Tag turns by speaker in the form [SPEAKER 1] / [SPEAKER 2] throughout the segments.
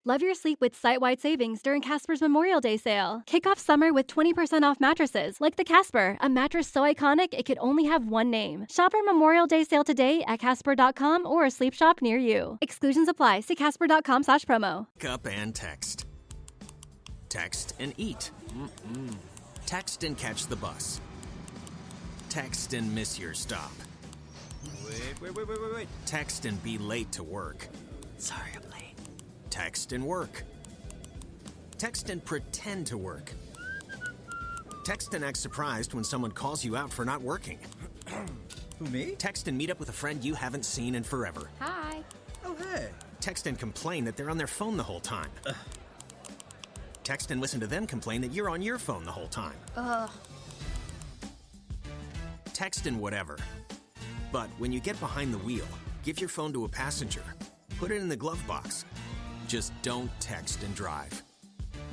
[SPEAKER 1] Love your sleep with site-wide savings during Casper's Memorial Day sale. Kick off summer with 20% off mattresses, like the Casper, a mattress so iconic it could only have one name. Shop our Memorial Day sale today at Casper.com or a sleep shop near you. Exclusions apply. See Casper.com/promo.
[SPEAKER 2] Wake up and text. Text and eat. Text and catch the bus. Text and miss your stop. Wait. Text and be late to work. Sorry, I'm late. Text and work. Text and pretend to work. Text and act surprised when someone calls you out for not working.
[SPEAKER 3] Who, me?
[SPEAKER 2] Text and meet up with a friend you haven't seen in forever.
[SPEAKER 1] Hi.
[SPEAKER 3] Oh, hey.
[SPEAKER 2] Text and complain that they're on their phone the whole time. Text and listen to them complain that you're on your phone the whole time. Text and whatever. But when you get behind the wheel, give your phone to a passenger. Put it in the glove box. Just don't text and drive.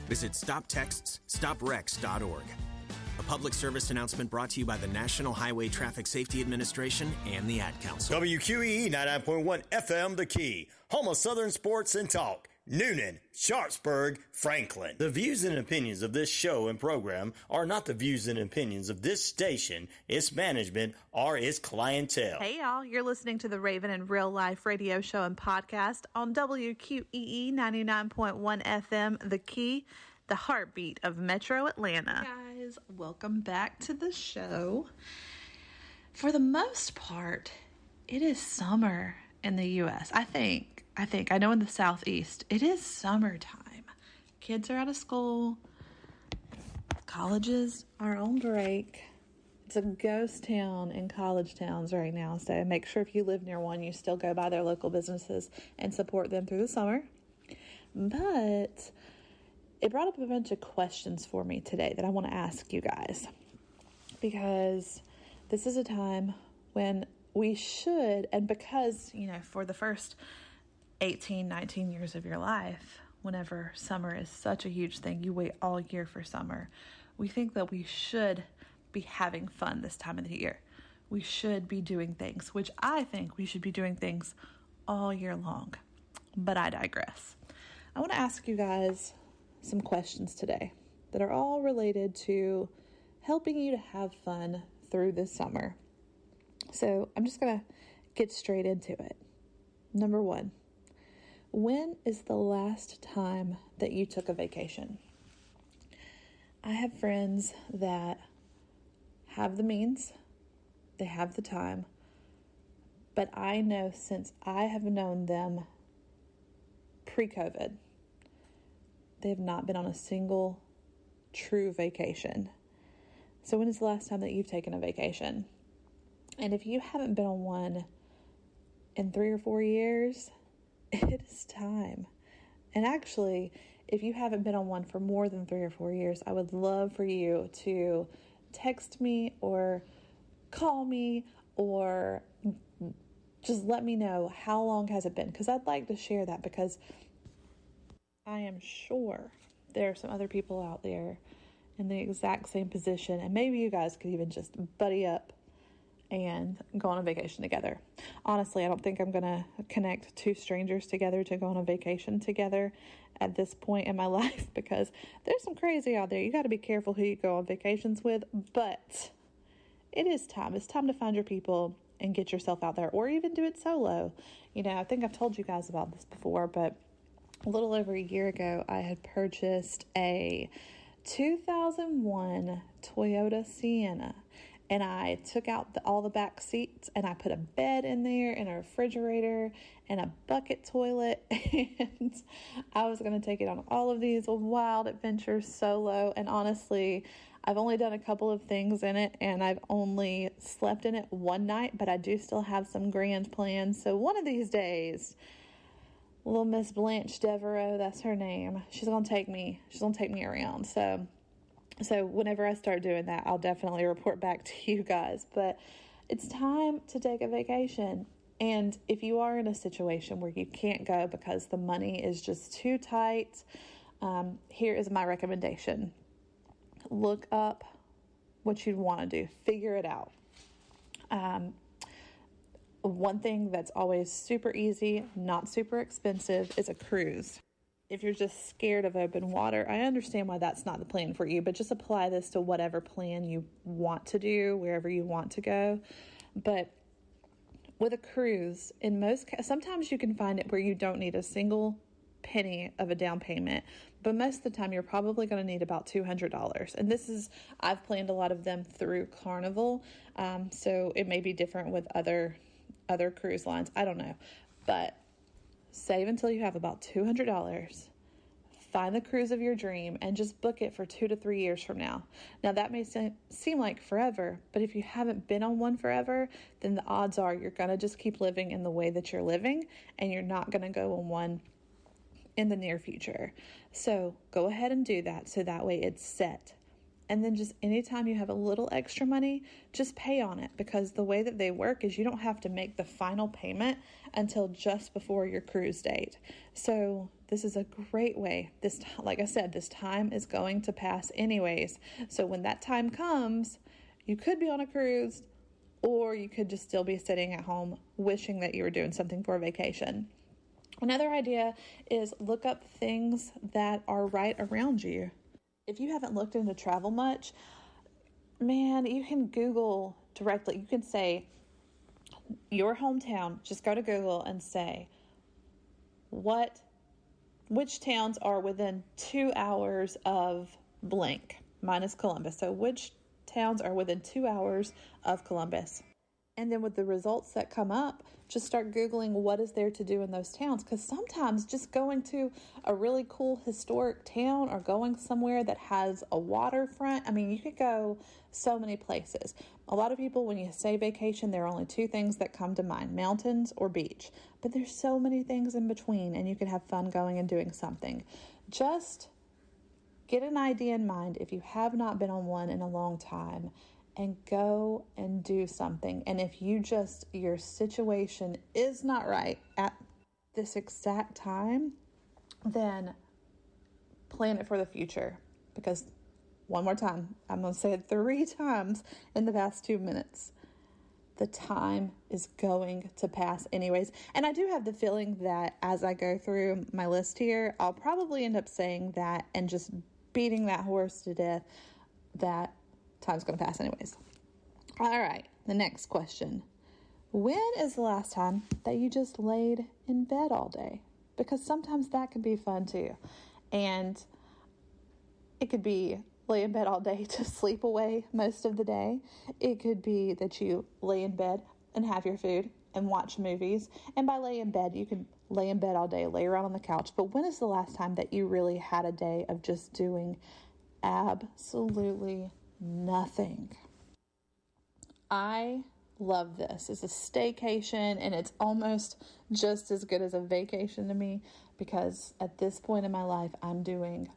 [SPEAKER 2] Visit StopTextsStopWrecks.org. A public service announcement brought to you by the National Highway Traffic Safety Administration and the Ad Council.
[SPEAKER 4] WQEE 99.1 FM The Key, home of Southern sports and talk. Noonan, Sharpsburg, Franklin. The views and opinions of this show and program are not the views and opinions of this station, its management, or its clientele.
[SPEAKER 5] Hey y'all, you're listening to the Raven in Real Life radio show and podcast on WQEE 99.1 FM The Key, the heartbeat of Metro Atlanta. Guys, welcome back to the show. For the most part, it is summer in the U.S. I know in the Southeast, it is summertime. Kids are out of school. Colleges are on break. It's a ghost town in college towns right now. So make sure if you live near one, you still go by their local businesses and support them through the summer. But it brought up a bunch of questions for me today that I want to ask you guys. Because this is a time when we should, and because, for the first 18, 19 years of your life, whenever summer is such a huge thing, you wait all year for summer. We think that we should be having fun this time of the year. We should be doing things, which I think we should be doing things all year long. But I digress. I want to ask you guys some questions today that are all related to helping you to have fun through this summer. So I'm just going to get straight into it. Number one. When is the last time that you took a vacation? I have friends that have the means, they have the time, but I know since I have known them pre-COVID, they have not been on a single true vacation. So when is the last time that you've taken a vacation? And if you haven't been on one in 3 or 4 years, it is time. And actually, if you haven't been on one for more than 3 or 4 years, I would love for you to text me or call me or just let me know how long has it been, because I'd like to share that, because I am sure there are some other people out there in the exact same position, and maybe you guys could even just buddy up and go on a vacation together. Honestly, I don't think I'm going to connect two strangers together to go on a vacation together at this point in my life, because there's some crazy out there. You got to be careful who you go on vacations with, but it is time. It's time to find your people and get yourself out there, or even do it solo. I think I've told you guys about this before, but a little over a year ago, I had purchased a 2001 Toyota Sienna. And I took out all the back seats, and I put a bed in there and a refrigerator and a bucket toilet. And I was going to take it on all of these wild adventures solo. And honestly, I've only done a couple of things in it, and I've only slept in it one night, but I do still have some grand plans. So one of these days, little Miss Blanche Devereaux, that's her name, she's going to take me around. So whenever I start doing that, I'll definitely report back to you guys. But it's time to take a vacation. And if you are in a situation where you can't go because the money is just too tight, here is my recommendation. Look up what you'd want to do. Figure it out. One thing that's always super easy, not super expensive, is a cruise. if you're just scared of open water, I understand why that's not the plan for you, but just apply this to whatever plan you want to do, wherever you want to go. But with a cruise, sometimes you can find it where you don't need a single penny of a down payment, but most of the time you're probably going to need about $200. And I've planned a lot of them through Carnival, so it may be different with other cruise lines. I don't know, but save until you have about $200. Find the cruise of your dream and just book it for 2 to 3 years from now. Now that may seem like forever, but if you haven't been on one forever, then the odds are you're going to just keep living in the way that you're living, and you're not going to go on one in the near future. So go ahead and do that, so that way it's set. And then just anytime you have a little extra money, just pay on it, because the way that they work is you don't have to make the final payment until just before your cruise date. So this is a great way. Like I said, this time is going to pass anyways. So when that time comes, you could be on a cruise, or you could just still be sitting at home wishing that you were doing something for a vacation. Another idea is look up things that are right around you. If you haven't looked into travel much, man, you can Google directly. You can say your hometown. Just go to Google and say which towns are within 2 hours of blank. Mine is Columbus. So which towns are within 2 hours of Columbus? And then with the results that come up, just start Googling what is there to do in those towns. Because sometimes just going to a really cool historic town or going somewhere that has a waterfront, I mean, you could go so many places. A lot of people, when you say vacation, there are only 2 things that come to mind, mountains or beach. But there's so many things in between, and you can have fun going and doing something. Just get an idea in mind if you have not been on one in a long time, and go and do something. And if your situation is not right at this exact time, then plan it for the future. Because one more time, I'm going to say it 3 times in the past 2 minutes. The time is going to pass anyways. And I do have the feeling that as I go through my list here, I'll probably end up saying that and just beating that horse to death, that time's going to pass anyways. All right, the next question. When is the last time that you just laid in bed all day? Because sometimes that can be fun too. And it could be lay in bed all day to sleep away most of the day. It could be that you lay in bed and have your food and watch movies. And by lay in bed, you can lay in bed all day, lay around on the couch. But when is the last time that you really had a day of just doing absolutely nothing? I love this. It's a staycation, and it's almost just as good as a vacation to me, because at this point in my life, I'm doing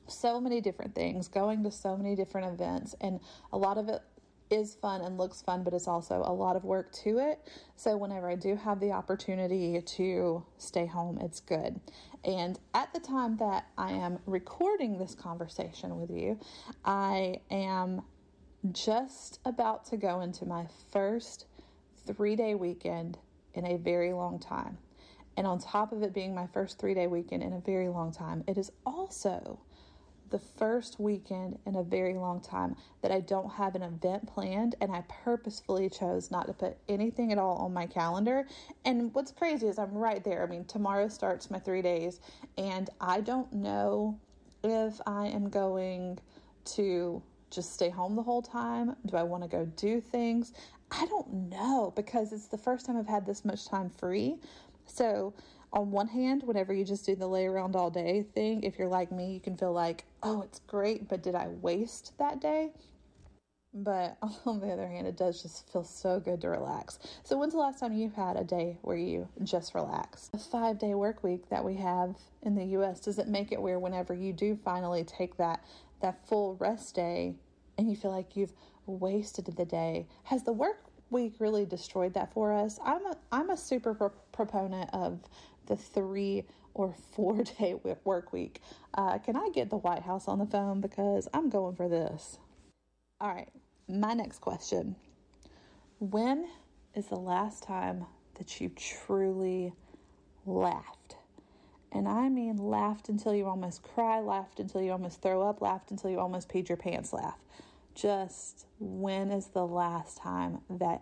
[SPEAKER 5] so many different things, going to so many different events, and a lot of it is fun and looks fun, but it's also a lot of work to it. So whenever I do have the opportunity to stay home, it's good. And at the time that I am recording this conversation with you, I am just about to go into my first 3-day weekend in a very long time. And on top of it being my first 3-day weekend in a very long time, it is also the first weekend in a very long time that I don't have an event planned, and I purposefully chose not to put anything at all on my calendar. And what's crazy is I'm right there. I mean, tomorrow starts my 3 days, and I don't know if I am going to just stay home the whole time. Do I want to go do things? I don't know, because it's the first time I've had this much time free. So on one hand, whenever you just do the lay around all day thing, if you're like me, you can feel like, oh, it's great, but did I waste that day? But on the other hand, it does just feel so good to relax. So when's the last time you had a day where you just relaxed? A 5-day work week that we have in the U.S., does it make it where whenever you do finally take that full rest day and you feel like you've wasted the day, has the work week really destroyed that for us? I'm a super proponent of the 3 or 4 day work week. Can I get the White House on the phone, because I'm going for this? All right, my next question. When is the last time that you truly laughed? And I mean laughed until you almost cry, laughed until you almost throw up, laughed until you almost peed your pants laugh. Just when is the last time that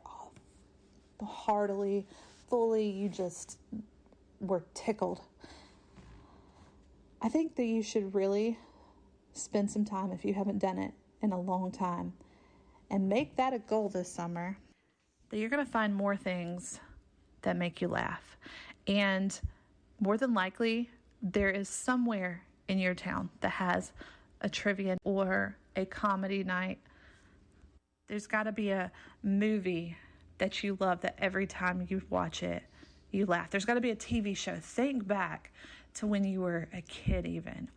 [SPEAKER 5] heartily, fully, you just were tickled? I think that you should really spend some time, if you haven't done it in a long time, and make that a goal this summer, that you're going to find more things that make you laugh. And more than likely, there is somewhere in your town that has a trivia or a comedy night. There's got to be a movie that you love that every time you watch it, you laugh. There's got to be a TV show. Think back to when you were a kid even.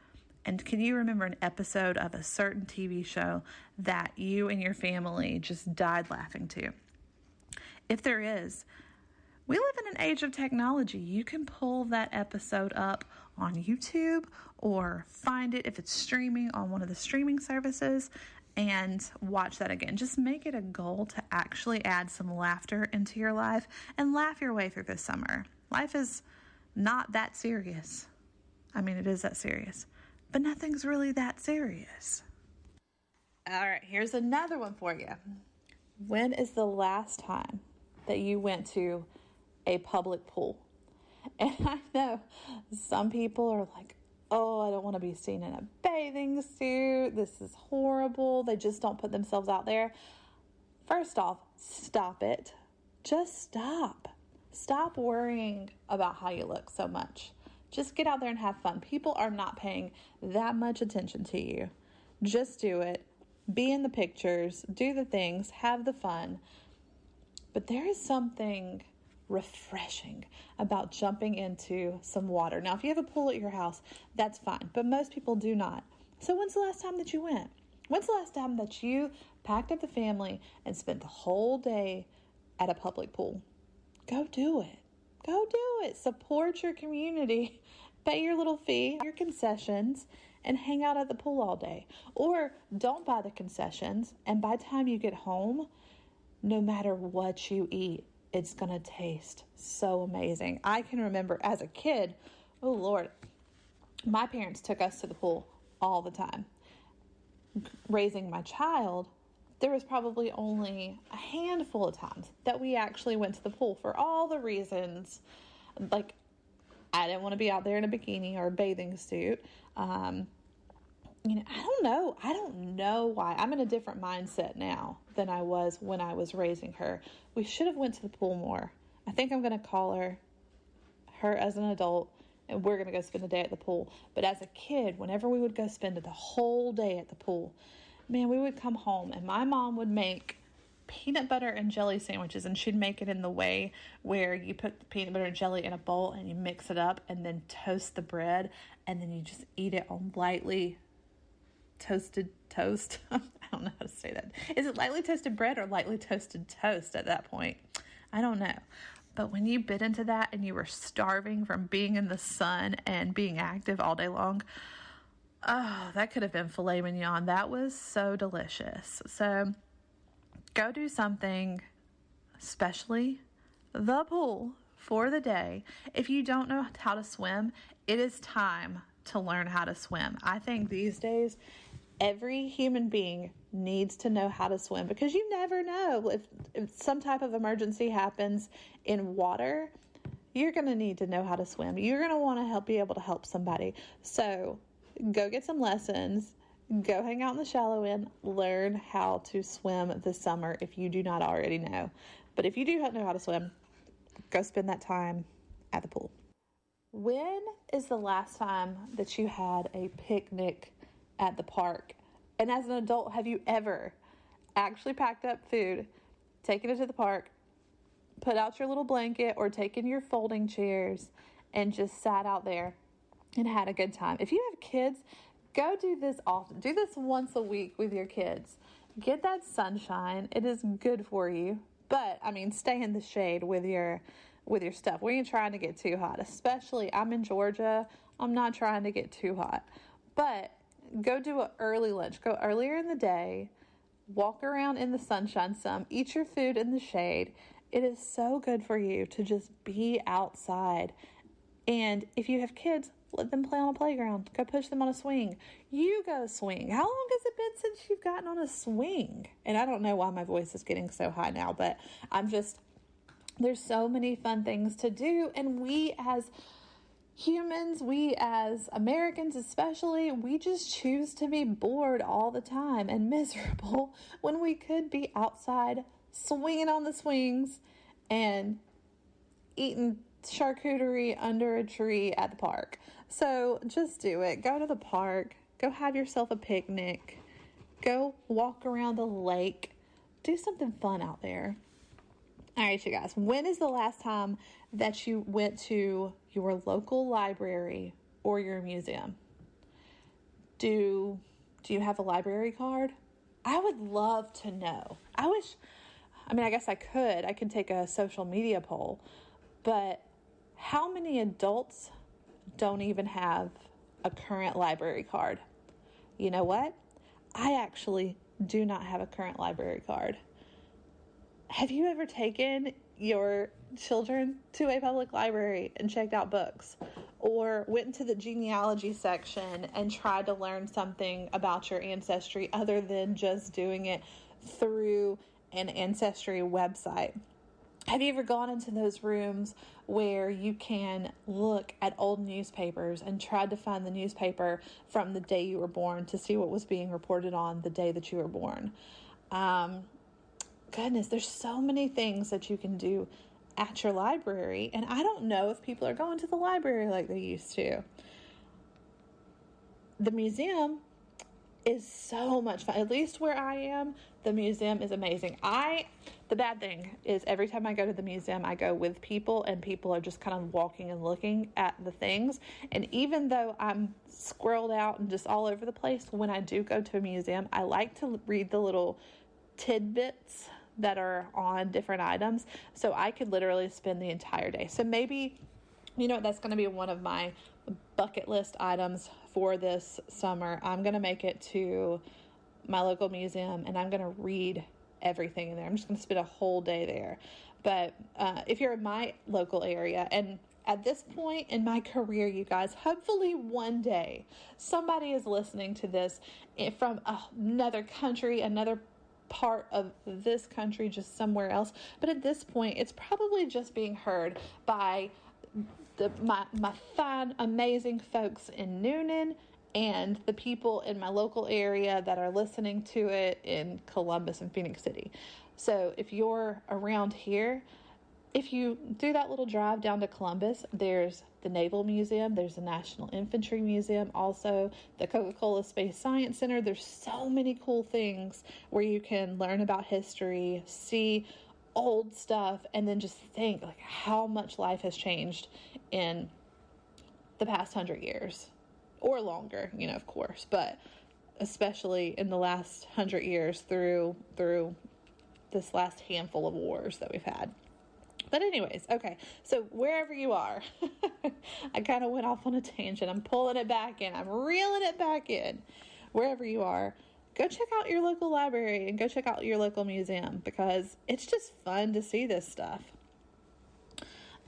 [SPEAKER 5] And can you remember an episode of a certain TV show that you and your family just died laughing to? If there is, we live in an age of technology. You can pull that episode up on YouTube or find it if it's streaming on one of the streaming services and watch that again. Just make it a goal to actually add some laughter into your life and laugh your way through this summer. Life is not that serious. I mean, it is that serious, but nothing's really that serious. All right, here's another one for you. When is the last time that you went to a public pool? And I know some people are like, oh, I don't want to be seen in a bathing suit. This is horrible. They just don't put themselves out there. First off, stop it. Just stop. Stop worrying about how you look so much. Just get out there and have fun. People are not paying that much attention to you. Just do it. Be in the pictures. Do the things. Have the fun. But there is something refreshing about jumping into some water. Now, if you have a pool at your house, that's fine, but most people do not. So when's the last time that you went? When's the last time that you packed up the family and spent the whole day at a public pool? Go do it. Go do it. Support your community. Pay your little fee, your concessions, and hang out at the pool all day. Or don't buy the concessions, and by the time you get home, no matter what you eat, it's going to taste so amazing. I can remember as a kid, oh Lord, my parents took us to the pool all the time. Raising my child, there was probably only a handful of times that we actually went to the pool for all the reasons. Like, I didn't want to be out there in a bikini or a bathing suit. I don't know why. I'm in a different mindset now than I was when I was raising her. We should have went to the pool more. I think I'm going to call her as an adult, and we're going to go spend the day at the pool. But as a kid, whenever we would go spend the whole day at the pool, man, we would come home and my mom would make peanut butter and jelly sandwiches, and she'd make it in the way where you put the peanut butter and jelly in a bowl and you mix it up and then toast the bread, and then you just eat it on lightly toasted toast. I don't know how to say that. Is it lightly toasted bread or lightly toasted toast at that point? I don't know. But when you bit into that and you were starving from being in the sun and being active all day long, oh, that could have been filet mignon. That was so delicious. So go do something, especially the pool, for the day. If you don't know how to swim, it is time to learn how to swim. I think these days, every human being needs to know how to swim, because you never know if some type of emergency happens in water. You're going to need to know how to swim. You're going to want to be able to help somebody. So go get some lessons. Go hang out in the shallow end. Learn how to swim this summer if you do not already know. But if you do know how to swim, go spend that time at the pool. When is the last time that you had a picnic at the park? And as an adult, have you ever actually packed up food, taken it to the park, put out your little blanket, or taken your folding chairs and just sat out there and had a good time? If you have kids, go do this often. Do this once a week with your kids. Get that sunshine. It is good for you. But, stay in the shade with your stuff. We ain't trying to get too hot. Especially, I'm in Georgia. I'm not trying to get too hot. But go do an early lunch. Go earlier in the day. Walk around in the sunshine some. Eat your food in the shade. It is so good for you to just be outside. And if you have kids, Let them play on a playground. Go push them on a swing. You go swing. How long has it been since you've gotten on a swing? And I don't know why my voice is getting so high now, but there's so many fun things to do. And we as humans, we as Americans especially, we just choose to be bored all the time and miserable when we could be outside swinging on the swings and eating charcuterie under a tree at the park. So just do it. Go to the park. Go have yourself a picnic. Go walk around the lake. Do something fun out there. All right, you guys. When is the last time that you went to your local library or your museum? Do you have a library card? I would love to know. I guess I could take a social media poll, but how many adults don't even have a current library card? You know what? I actually do not have a current library card. Have you ever taken your children to a public library and checked out books, or went into the genealogy section and tried to learn something about your ancestry other than just doing it through an ancestry website? Have you ever gone into those rooms where you can look at old newspapers and tried to find the newspaper from the day you were born to see what was being reported on the day that you were born? Goodness, there's so many things that you can do at your library, and I don't know if people are going to the library like they used to. The museum is so much fun. At least where I am, the museum is amazing. The bad thing is every time I go to the museum, I go with people, and people are just kind of walking and looking at the things. And even though I'm squirreled out and just all over the place, when I do go to a museum, I like to read the little tidbits that are on different items. So I could literally spend the entire day. So maybe, that's going to be one of my bucket list items for this summer. I'm going to make it to my local museum, and I'm going to read everything in there. I'm just going to spend a whole day there. But if you're in my local area, and at this point in my career, you guys, hopefully one day somebody is listening to this from another country, another part of this country, just somewhere else. But at this point, it's probably just being heard by my fine, amazing folks in Noonan and the people in my local area that are listening to it in Columbus and Phoenix City. So if you're around here, if you do that little drive down to Columbus, there's the Naval Museum, there's the National Infantry Museum, also the Coca-Cola Space Science Center. There's so many cool things where you can learn about history, see old stuff, and then just think like how much life has changed in the past 100 years or longer, of course, but especially in the last 100 years through this last handful of wars that we've had. But anyways, okay, so wherever you are, I kind of went off on a tangent. I'm pulling it back in. I'm reeling it back in. Wherever you are, go check out your local library and go check out your local museum, because it's just fun to see this stuff.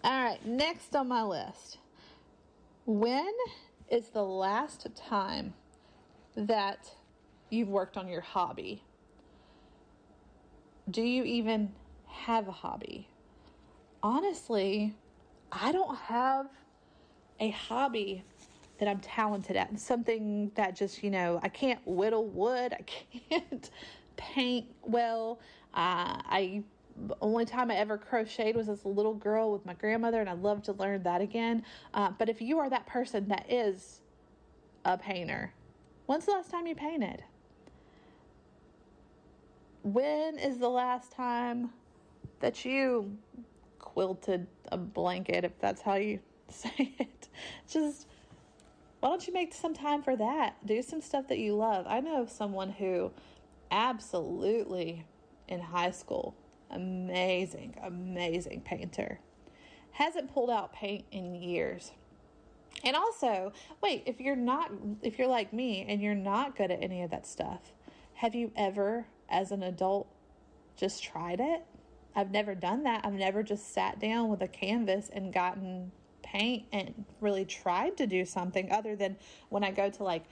[SPEAKER 5] All right, next on my list. When is the last time that you've worked on your hobby? Do you even have a hobby? Honestly, I don't have a hobby that I'm talented at. Something that just, I can't whittle wood. I can't paint well. The only time I ever crocheted was as a little girl with my grandmother, and I'd love to learn that again. But if you are that person that is a painter, when's the last time you painted? When is the last time that you quilted a blanket, if that's how you say it? Just, why don't you make some time for that? Do some stuff that you love. I know someone who absolutely in high school, amazing painter, hasn't pulled out paint in years. And also, wait, if you're like me and you're not good at any of that stuff, have you ever, as an adult, just tried it? I've never done that. I've never just sat down with a canvas and gotten paint and really tried to do something other than when I go to like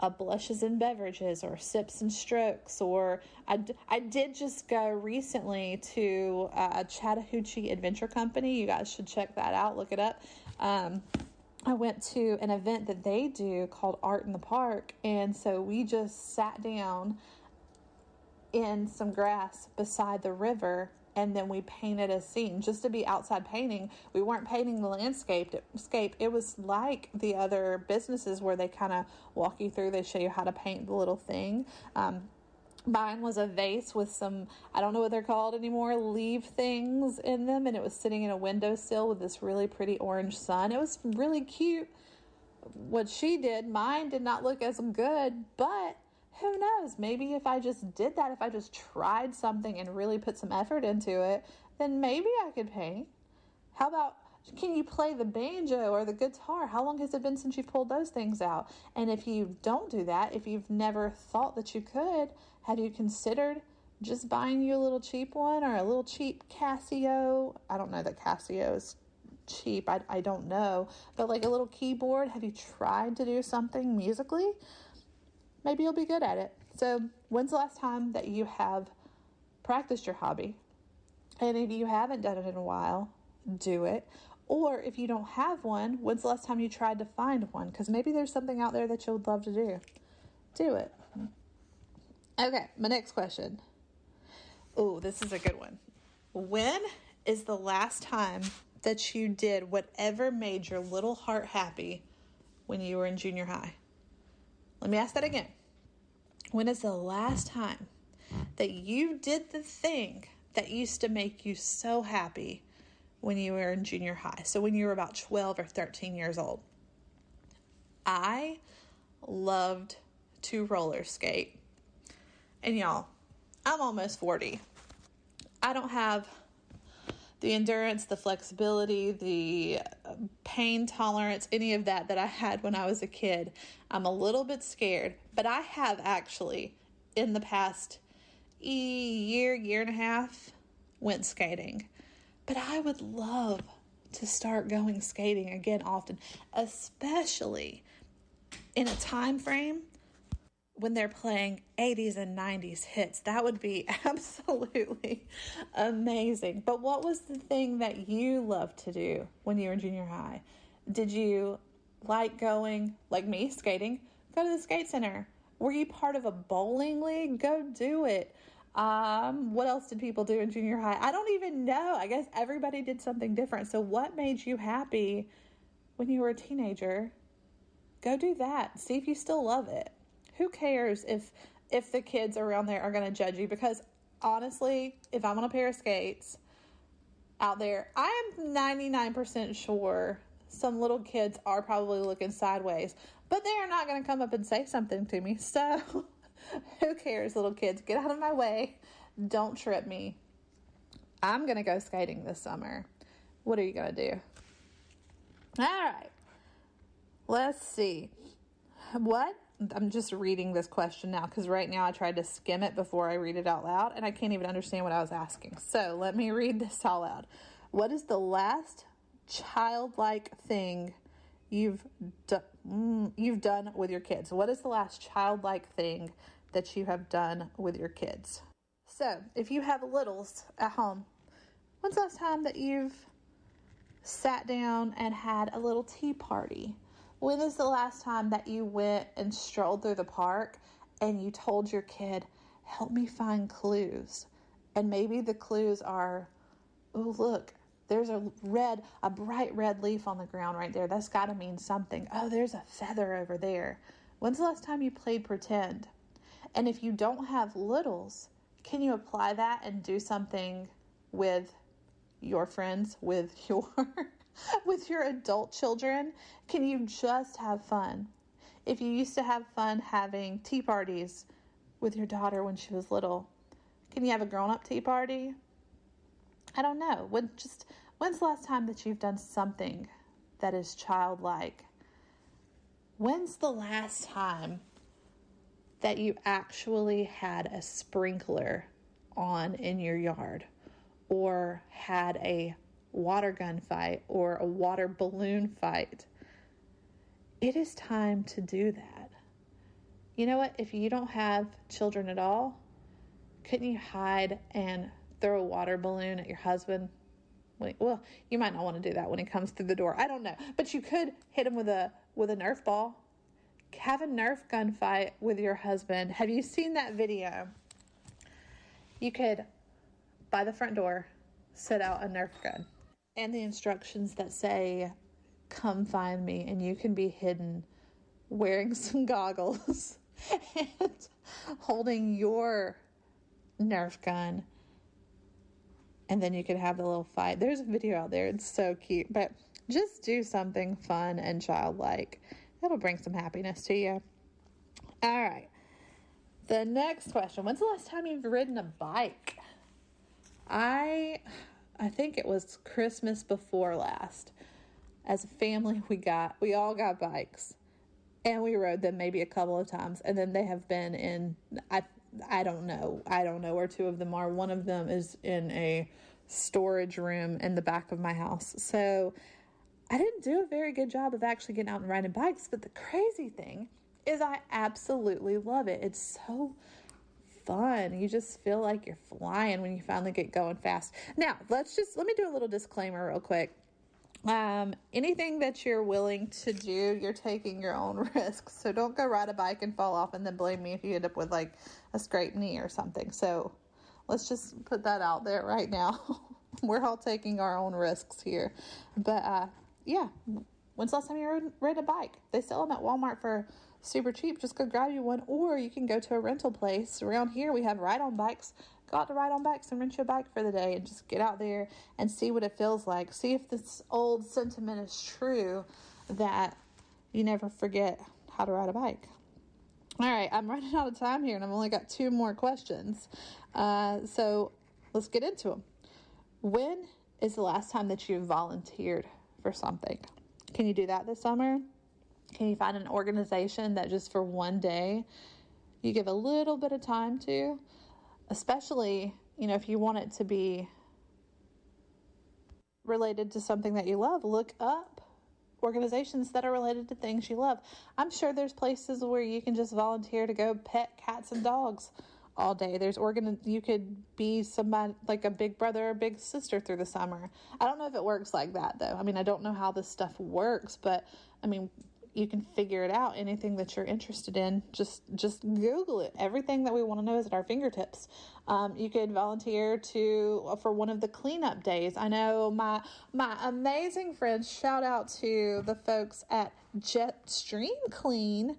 [SPEAKER 5] a Blushes and Beverages or Sips and Strokes, or I did just go recently to a Chattahoochee Adventure Company. You guys should check that out. Look it up. I went to an event that they do called Art in the Park, and so we just sat down in some grass beside the river, and then we painted a scene just to be outside painting. We weren't painting the landscape. It was like the other businesses where they kind of walk you through. They show you how to paint the little thing. Mine was a vase with some, I don't know what they're called anymore, leaf things in them. And it was sitting in a windowsill with this really pretty orange sun. It was really cute what she did. Mine did not look as good, but who knows? Maybe if I just did that, if I just tried something and really put some effort into it, then maybe I could paint. How about, can you play the banjo or the guitar? How long has it been since you've pulled those things out? And if you don't do that, if you've never thought that you could, have you considered just buying you a little cheap one or a little cheap Casio? I don't know that Casio is cheap. I don't know. But like a little keyboard, have you tried to do something musically? Maybe you'll be good at it. So when's the last time that you have practiced your hobby? And if you haven't done it in a while, do it. Or if you don't have one, when's the last time you tried to find one? Because maybe there's something out there that you would love to do. Do it. Okay, my next question. Oh, this is a good one. When is the last time that you did whatever made your little heart happy when you were in junior high? Let me ask that again. When is the last time that you did the thing that used to make you so happy when you were in junior high? So when you were about 12 or 13 years old. I loved to roller skate. And y'all, I'm almost 40. I don't have the endurance, the flexibility, the pain tolerance, any of that I had when I was a kid. I'm a little bit scared, but I have actually, in the past year and a half, went skating. But I would love to start going skating again often, especially in a time frame when they're playing 80s and 90s hits. That would be absolutely amazing. But what was the thing that you loved to do when you were in junior high? Did you like going, like me, skating? Go to the skate center. Were you part of a bowling league? Go do it. What else did people do in junior high? I don't even know. I guess everybody did something different. So what made you happy when you were a teenager? Go do that. See if you still love it. Who cares if the kids around there are going to judge you? Because honestly, if I'm on a pair of skates out there, I am 99% sure some little kids are probably looking sideways, but they are not going to come up and say something to me. So who cares, little kids? Get out of my way. Don't trip me. I'm going to go skating this summer. What are you going to do? All right. Let's see. What? I'm just reading this question now because right now I tried to skim it before I read it out loud and I can't even understand what I was asking. So let me read this out loud. What is the last childlike thing you've done with your kids? What is the last childlike thing that you have done with your kids? So if you have littles at home, when's the last time that you've sat down and had a little tea party? When is the last time that you went and strolled through the park and you told your kid, help me find clues? And maybe the clues are, oh, look, there's a bright red leaf on the ground right there. That's got to mean something. Oh, there's a feather over there. When's the last time you played pretend? And if you don't have littles, can you apply that and do something with your friends, with your adult children? Can you just have fun? If you used to have fun having tea parties with your daughter when she was little, can you have a grown-up tea party? I don't know. When's the last time that you've done something that is childlike? When's the last time that you actually had a sprinkler on in your yard or had a water gun fight or a water balloon fight. It is time to do that. You know what? If you don't have children at all, couldn't you hide and throw a water balloon at your husband? Well, you might not want to do that when he comes through the door. I don't know. But you could hit him with a Nerf ball. Have a Nerf gun fight with your husband. Have you seen that video? You could, by the front door, set out a Nerf gun. And the instructions that say, come find me. And you can be hidden wearing some goggles and holding your Nerf gun. And then you could have the little fight. There's a video out there. It's so cute. But just do something fun and childlike. It'll bring some happiness to you. All right. The next question. When's the last time you've ridden a bike? I think it was Christmas before last. As a family, we all got bikes. And we rode them maybe a couple of times. And then they have been in, I don't know where two of them are. One of them is in a storage room in the back of my house. So I didn't do a very good job of actually getting out and riding bikes. But the crazy thing is I absolutely love it. It's so fun. You just feel like you're flying when you finally get going fast. Now, let me do a little disclaimer real quick. Anything that you're willing to do, you're taking your own risks. So don't go ride a bike and fall off and then blame me if you end up with like a scraped knee or something. So let's just put that out there right now. We're all taking our own risks here. But, yeah. When's the last time you rode a bike? They sell them at Walmart for super cheap. Just go grab you one, or you can go to a rental place. Around here, we have ride-on bikes. Go out to ride on bikes and rent you a bike for the day and just get out there and see what it feels like. See if this old sentiment is true that you never forget how to ride a bike. All right, I'm running out of time here and I've only got 2 more questions. So let's get into them. When is the last time that you volunteered for something? Can you do that this summer? Can you find an organization that just for one day you give a little bit of time to? Especially, if you want it to be related to something that you love, look up organizations that are related to things you love. I'm sure there's places where you can just volunteer to go pet cats and dogs all day. You could be somebody like a big brother or big sister through the summer. I don't know if it works like that though. I don't know how this stuff works, but you can figure it out. Anything that you're interested in, just Google it. Everything that we want to know is at our fingertips. You could volunteer for one of the cleanup days. I know my amazing friends, shout out to the folks at Jetstream Clean.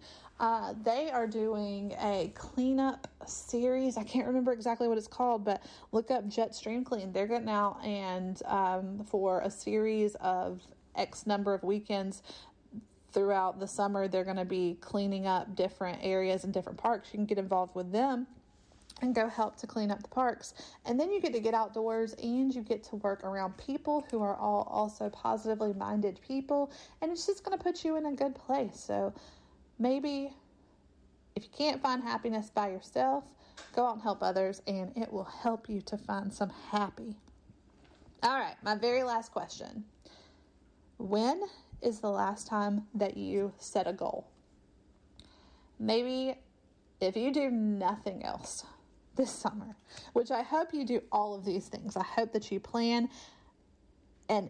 [SPEAKER 5] They are doing a cleanup series. I can't remember exactly what it's called, but look up Jetstream Clean. They're getting out and for a series of X number of weekends throughout the summer, they're going to be cleaning up different areas and different parks. You can get involved with them and go help to clean up the parks. And then you get to get outdoors and you get to work around people who are all also positively minded people. And it's just going to put you in a good place. So maybe if you can't find happiness by yourself, go out and help others and it will help you to find some happy. All right, my very last question. When is the last time that you set a goal? Maybe if you do nothing else this summer, which I hope you do all of these things. I hope that you plan, and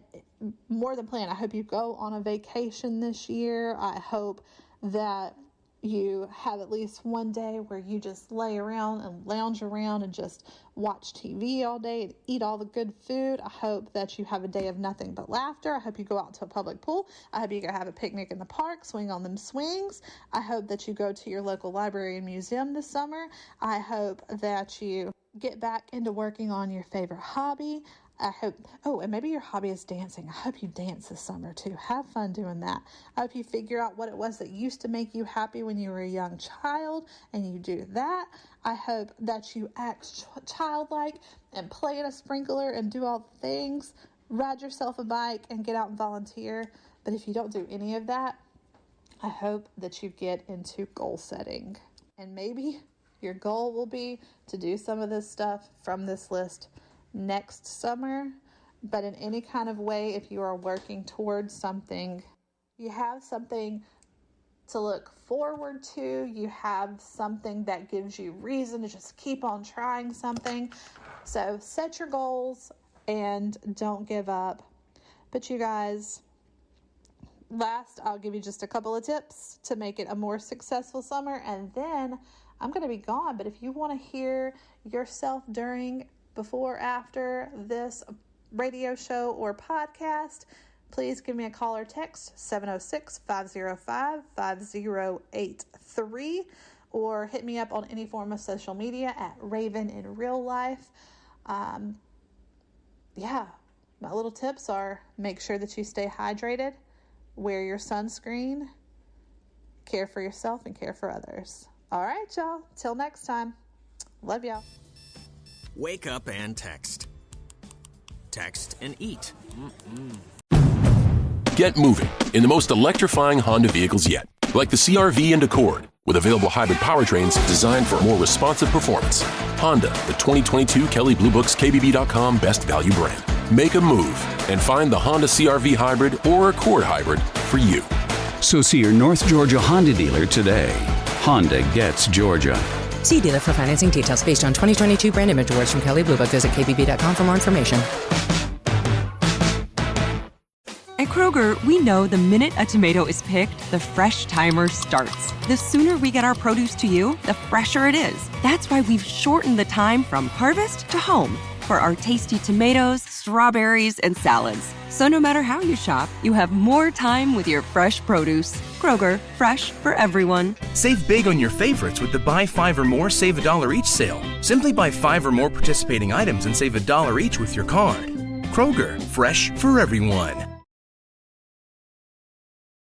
[SPEAKER 5] more than plan, I hope you go on a vacation this year. I hope that you have at least one day where you just lay around and lounge around and just watch TV all day and eat all the good food. I hope that you have a day of nothing but laughter. I hope you go out to a public pool. I hope you go have a picnic in the park, swing on them swings. I hope that you go to your local library and museum this summer. I hope that you get back into working on your favorite hobby. I hope, and maybe your hobby is dancing. I hope you dance this summer too. Have fun doing that. I hope you figure out what it was that used to make you happy when you were a young child and you do that. I hope that you act childlike and play in a sprinkler and do all the things. Ride yourself a bike and get out and volunteer. But if you don't do any of that, I hope that you get into goal setting. And maybe your goal will be to do some of this stuff from this list next summer. But in any kind of way, if you are working towards something, you have something to look forward to, you have something that gives you reason to just keep on trying something. So set your goals and don't give up. But you guys, last, I'll give you just a couple of tips to make it a more successful summer, and then I'm going to be gone. But if you want to hear yourself during, before, after this radio show or podcast, please give me a call or text 706-505-5083, or hit me up on any form of social media at Raven in Real Life. My little tips are: make sure that you stay hydrated, wear your sunscreen, care for yourself, and care for others. All right, y'all. Till next time. Love y'all.
[SPEAKER 2] Wake up and text. Text and eat.
[SPEAKER 6] Get moving in the most electrifying Honda vehicles yet, like the CR-V and Accord, with available hybrid powertrains designed for more responsive performance. Honda, the 2022 Kelley Blue Book's KBB.com Best Value brand. Make a move and find the Honda CR-V Hybrid or Accord Hybrid for you.
[SPEAKER 7] So see your North Georgia Honda dealer today. Honda gets Georgia.
[SPEAKER 8] See dealer for financing details based on 2022 brand image awards from Kelley Blue Book. Visit KBB.com for more information.
[SPEAKER 9] At Kroger, we know the minute a tomato is picked, the fresh timer starts. The sooner we get our produce to you, the fresher it is. That's why we've shortened the time from harvest to home for our tasty tomatoes, strawberries, and salads. So no matter how you shop, you have more time with your fresh produce. Kroger, fresh for everyone.
[SPEAKER 10] Save big on your favorites with the Buy 5 or More, Save $1 each sale. Simply buy 5 or more participating items and save $1 each with your card. Kroger, fresh for everyone.